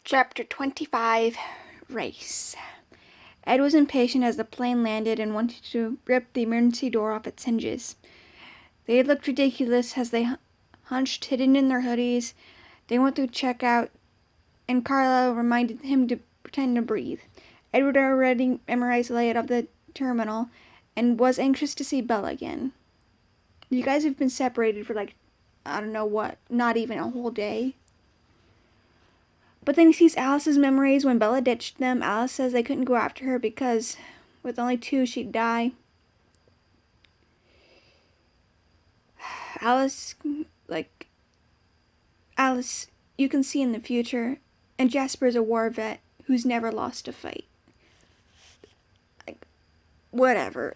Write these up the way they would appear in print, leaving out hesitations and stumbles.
Chapter 25, Race. Ed was impatient as the plane landed and wanted to rip the emergency door off its hinges. They had looked ridiculous as they hunched, hidden in their hoodies. They went through checkout, and Carla reminded him to pretend to breathe. Edward already memorized the layout of the terminal and was anxious to see Bella again. You guys have been separated for I don't know what, not even a whole day. But then he sees Alice's memories when Bella ditched them. Alice says they couldn't go after her because with only 2 she'd die. Alice, you can see in the future. And Jasper's a war vet who's never lost a fight. Whatever.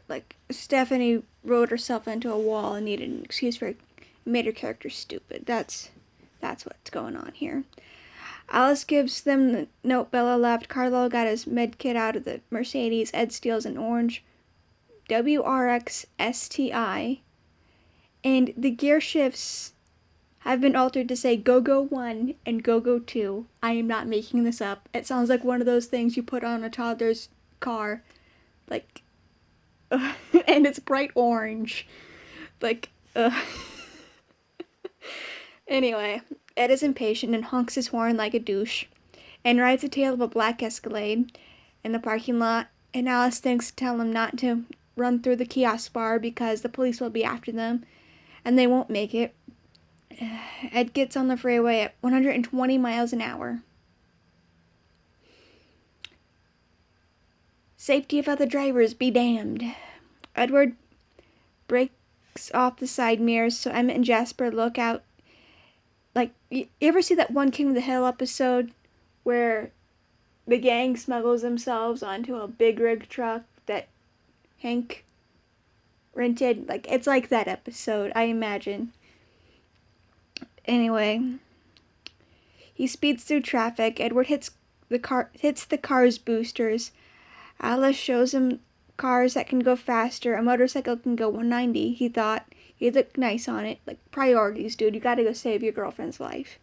Stephanie rode herself into a wall and needed an excuse for it. Made her character stupid. That's what's going on here. Alice gives them the note Bella left. Carlo got his med kit out of the Mercedes. Ed steals an orange WRX STI. And the gear shifts have been altered to say Go-Go 1 and Go-Go 2. I am not making this up. It sounds like one of those things you put on a toddler's car. And it's bright orange. Anyway, Ed is impatient and honks his horn like a douche and rides the tail of a black Escalade in the parking lot, and Alice thinks to tell him not to run through the kiosk bar because the police will be after them and they won't make it. Ed gets on the freeway at 120 miles an hour. Safety of other drivers be damned. Edward breaks off the side mirrors so Emmett and Jasper look out. You ever see that one King of the Hill episode where the gang smuggles themselves onto a big rig truck that Hank rented? It's like that episode, I imagine. Anyway, he speeds through traffic. Edward hits the car's boosters. Alice shows him cars that can go faster. A motorcycle can go 190, he thought. He looked nice on it. Priorities, dude. You gotta go save your girlfriend's life.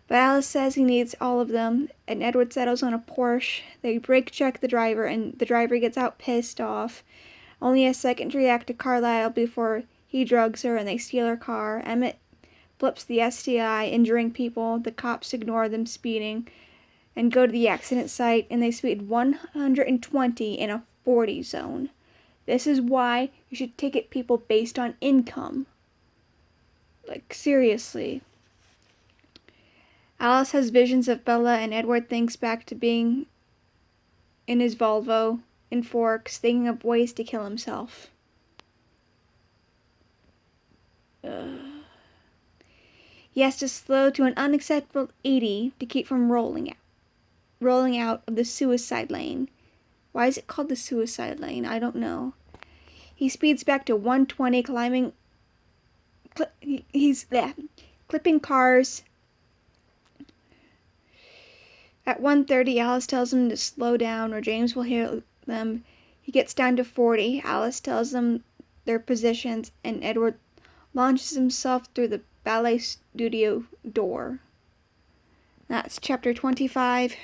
But Alice says he needs all of them, and Edward settles on a Porsche. They brake check the driver, and the driver gets out pissed off. Only a second to react to Carlisle before he drugs her, and they steal her car. Emmett flips the STI, injuring people. The cops ignore them speeding and go to the accident site, and they speed 120 in a 40 zone. This is why you should ticket people based on income. Seriously. Alice has visions of Bella, and Edward thinks back to being in his Volvo in Forks, thinking of ways to kill himself. He has to slow to an unacceptable 80 to keep from rolling out of the suicide lane. Why is it called the suicide lane? I don't know. He speeds back to 120, clipping cars. At 130, Alice tells him to slow down or James will hear them. He gets down to 40. Alice tells them their positions, and Edward launches himself through the ballet studio door. That's chapter 25,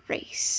Race.